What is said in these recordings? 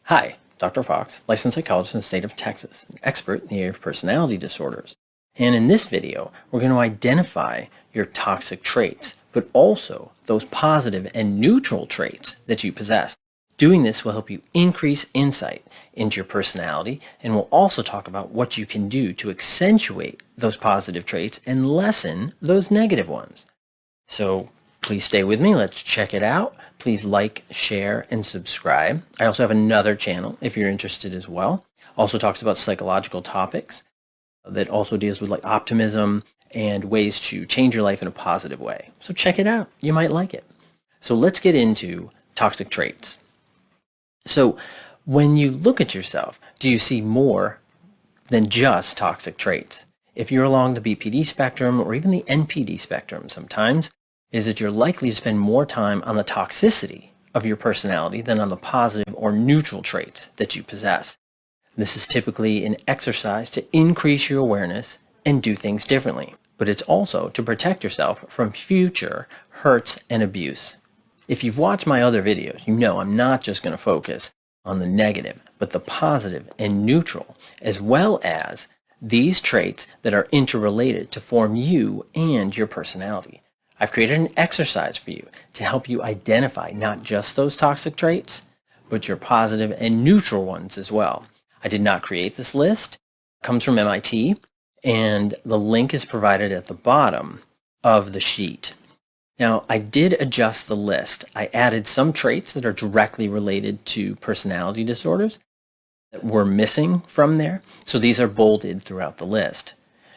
Hi, Dr. Fox, licensed psychologist in the state of Texas, an expert in the area of personality disorders. And in this video, we're going to identify your toxic traits, but also those positive and neutral traits that you possess. Doing this will help you increase insight into your personality, and we'll also talk about what you can do to accentuate those positive traits and lessen those negative ones. So please stay with me. Let's check it out. Please like, share, and subscribe. I also have another channel if you're interested as well. Also talks about psychological topics that also deals with like optimism and ways to change your life in a positive way. So check it out. You might like it. So let's get into toxic traits. So when you look at yourself, do you see more than just toxic traits? If you're along the BPD spectrum or even the NPD spectrum sometimes, is that you're likely to spend more time on the toxicity of your personality than on the positive or neutral traits that you possess. This is typically an exercise to increase your awareness and do things differently, but it's also to protect yourself from future hurts and abuse. If you've watched my other videos, you know I'm not just going to focus on the negative, but the positive and neutral, as well as these traits that are interrelated to form you and your personality. I've created an exercise for you to help you identify not just those toxic traits, but your positive and neutral ones as well. I did not create this list. It comes from MIT, and the link is provided at the bottom of the sheet. Now, I did adjust the list. I added some traits that are directly related to personality disorders that were missing from there, so these are bolded throughout the list.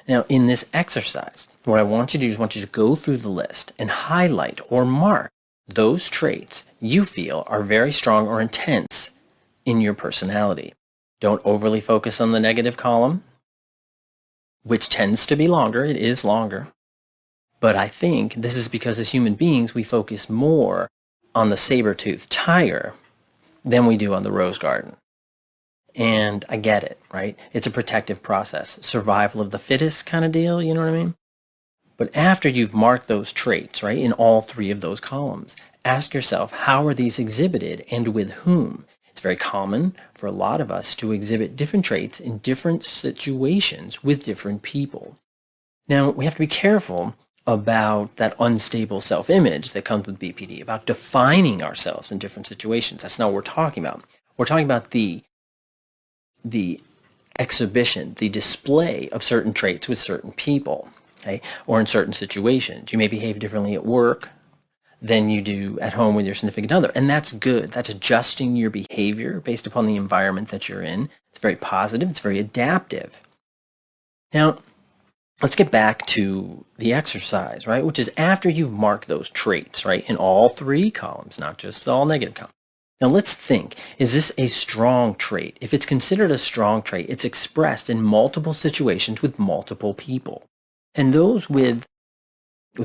Now, in this exercise, what I want you to do is I want you to go through the list and highlight or mark those traits you feel are very strong or intense in your personality. Don't overly focus on the negative column, which tends to be longer. It is longer. But I think this is because as human beings, we focus more on the saber-toothed tiger than we do on the rose garden. And I get it, right? It's a protective process, survival of the fittest kind of deal, you know what I mean? But after you've marked those traits, right, in all three of those columns, ask yourself, how are these exhibited and with whom? It's very common for a lot of us to exhibit different traits in different situations with different people. Now, we have to be careful about that unstable self-image that comes with BPD, about defining ourselves in different situations. That's not what we're talking about. We're talking about the exhibition, the display of certain traits with certain people, okay, or in certain situations. You may behave differently at work than you do at home with your significant other, and that's good. That's adjusting your behavior based upon the environment that you're in. It's very positive. It's very adaptive. Now, let's get back to the exercise, right, which is after you've marked those traits, right, in all three columns, not just all negative columns. Now let's think, is this a strong trait? If it's considered a strong trait, it's expressed in multiple situations with multiple people. And those with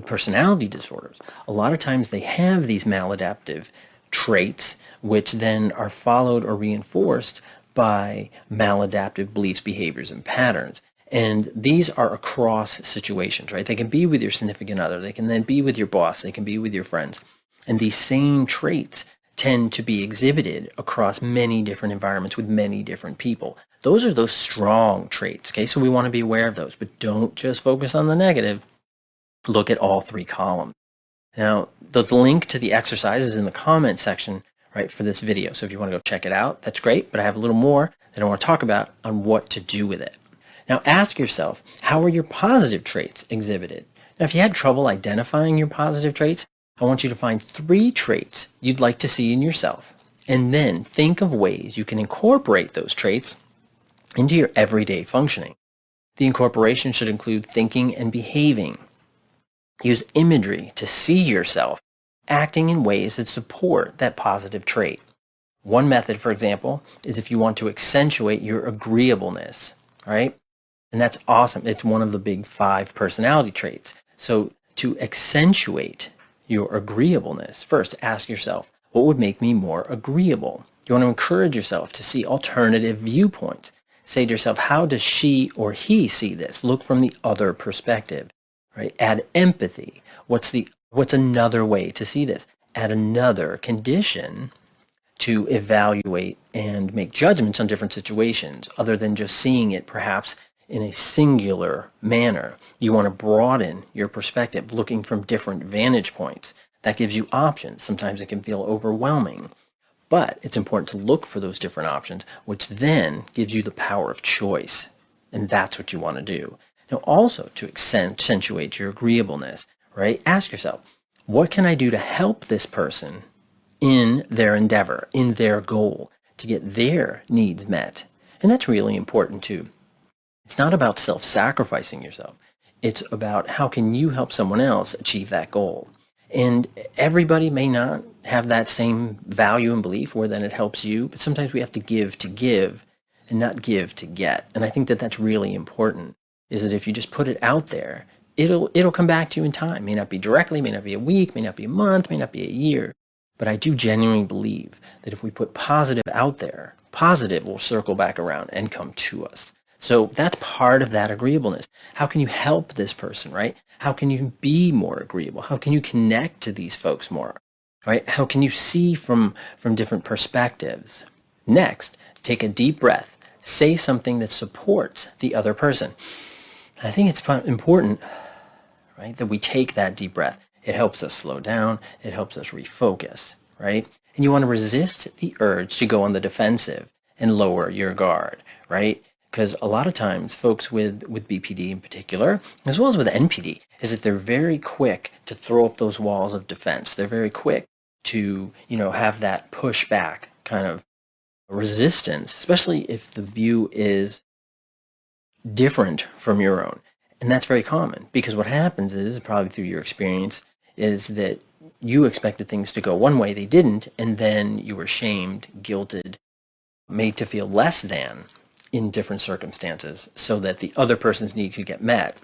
personality disorders, a lot of times they have these maladaptive traits, which then are followed or reinforced by maladaptive beliefs, behaviors, and patterns. And these are across situations, right? They can be with your significant other. They can then be with your boss. They can be with your friends. And these same traits tend to be exhibited across many different environments with many different people. Those are those strong traits, okay? So we want to be aware of those, but don't just focus on the negative. Look at all three columns. Now, the link to the exercise is in the comment section, right, for this video. So if you want to go check it out, that's great, but I have a little more that I want to talk about on what to do with it. Now, ask yourself, how are your positive traits exhibited? Now, if you had trouble identifying your positive traits, I want you to find 3 traits you'd like to see in yourself, and then think of ways you can incorporate those traits into your everyday functioning. The incorporation should include thinking and behaving. Use imagery to see yourself acting in ways that support that positive trait. One method, for example, is if you want to accentuate your agreeableness, right? And that's awesome. It's one of the big 5 personality traits. So to accentuate your agreeableness, first ask yourself, what would make me more agreeable? You want to encourage yourself to see alternative viewpoints. Say to yourself, how does she or he see this? Look from the other perspective, right? Add empathy. What's another way to see this? Add another condition to evaluate and make judgments on different situations other than just seeing it perhaps in a singular manner. You want to broaden your perspective, looking from different vantage points. That gives you options. Sometimes it can feel overwhelming, but it's important to look for those different options, which then gives you the power of choice. And that's what you want to do. Now, also to accentuate your agreeableness, right? Ask yourself, what can I do to help this person in their endeavor, in their goal, to get their needs met? And that's really important too. It's not about self-sacrificing yourself. It's about how can you help someone else achieve that goal. And everybody may not have that same value and belief where then it helps you, but sometimes we have to give and not give to get. And I think that that's really important, is that if you just put it out there, it'll come back to you in time. May not be directly, may not be a week, may not be a month, may not be a year. But I do genuinely believe that if we put positive out there, positive will circle back around and come to us. So that's part of that agreeableness. How can you help this person, right? How can you be more agreeable? How can you connect to these folks more, right? How can you see from different perspectives? Next, take a deep breath. Say something that supports the other person. I think it's important, right, that we take that deep breath. It helps us slow down. It helps us refocus, right? And you want to resist the urge to go on the defensive and lower your guard, right? Because a lot of times folks with BPD in particular, as well as with NPD, is that they're very quick to throw up those walls of defense. They're very quick to, have that pushback kind of resistance, especially if the view is different from your own. And that's very common, because what happens is, probably through your experience, is that you expected things to go one way, they didn't, and then you were shamed, guilted, made to feel less than in different circumstances so that the other person's need could get met.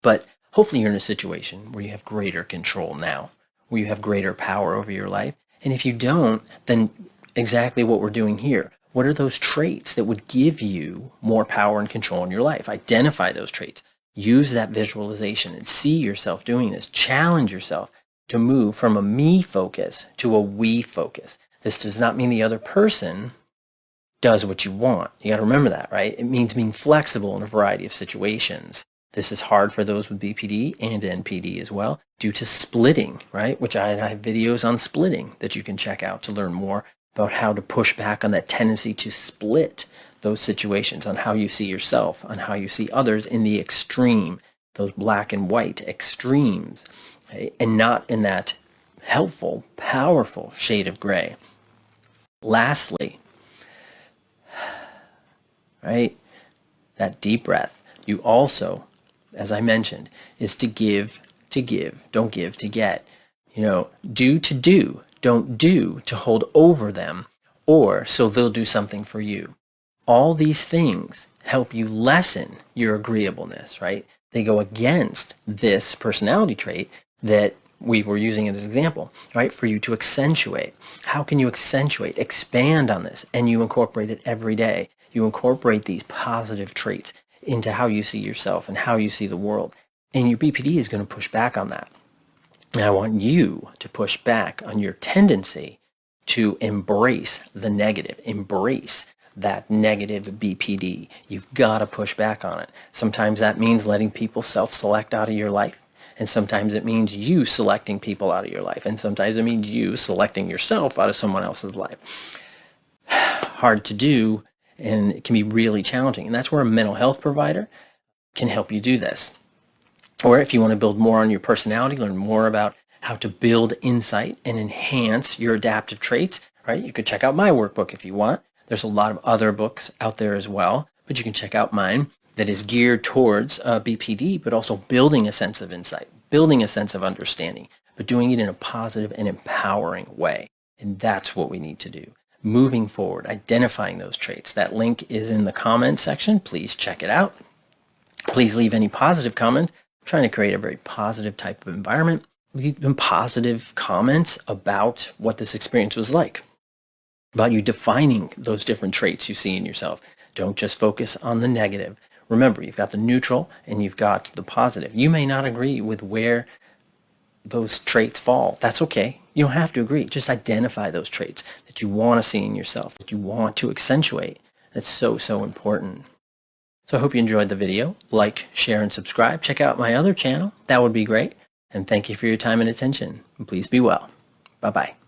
But hopefully you're in a situation where you have greater control now, where you have greater power over your life. And if you don't, then exactly what we're doing here. What are those traits that would give you more power and control in your life? Identify those traits. Use that visualization and see yourself doing this. Challenge yourself to move from a me focus to a we focus. This does not mean the other person does what you want. You got to remember that, right? It means being flexible in a variety of situations. This is hard for those with BPD and NPD as well, due to splitting, right? Which I have videos on splitting that you can check out to learn more about how to push back on that tendency to split those situations, on how you see yourself, on how you see others in the extreme, those black and white extremes, okay? And not in that helpful, powerful shade of gray. Lastly, right, that deep breath. You also, as I mentioned, is to give, don't give to get. Do to do, don't do to hold over them, or so they'll do something for you. All these things help you lessen your agreeableness, right? They go against this personality trait that we were using as an example, right? For you to accentuate. How can you accentuate, expand on this, and you incorporate it every day? You incorporate these positive traits into how you see yourself and how you see the world. And your BPD is going to push back on that. And I want you to push back on your tendency to embrace the negative, embrace that negative BPD. You've got to push back on it. Sometimes that means letting people self-select out of your life. And sometimes it means you selecting people out of your life. And sometimes it means you selecting yourself out of someone else's life. Hard to do, and it can be really challenging. And that's where a mental health provider can help you do this. Or if you want to build more on your personality, learn more about how to build insight and enhance your adaptive traits, right? You could check out my workbook if you want. There's a lot of other books out there as well, but you can check out mine that is geared towards BPD, but also building a sense of insight, building a sense of understanding, but doing it in a positive and empowering way. And that's what we need to do. Moving forward, identifying those traits. That link is in the comments section. Please check it out. Please leave any positive comments. I'm trying to create a very positive type of environment. Leave them positive comments about what this experience was like, about you defining those different traits you see in yourself. Don't just focus on the negative. Remember, you've got the neutral and you've got the positive. You may not agree with where those traits fall. That's okay. You don't have to agree. Just identify those traits that you want to see in yourself, that you want to accentuate. That's so, so important. So I hope you enjoyed the video. Like, share, and subscribe. Check out my other channel. That would be great. And thank you for your time and attention. Please be well. Bye-bye.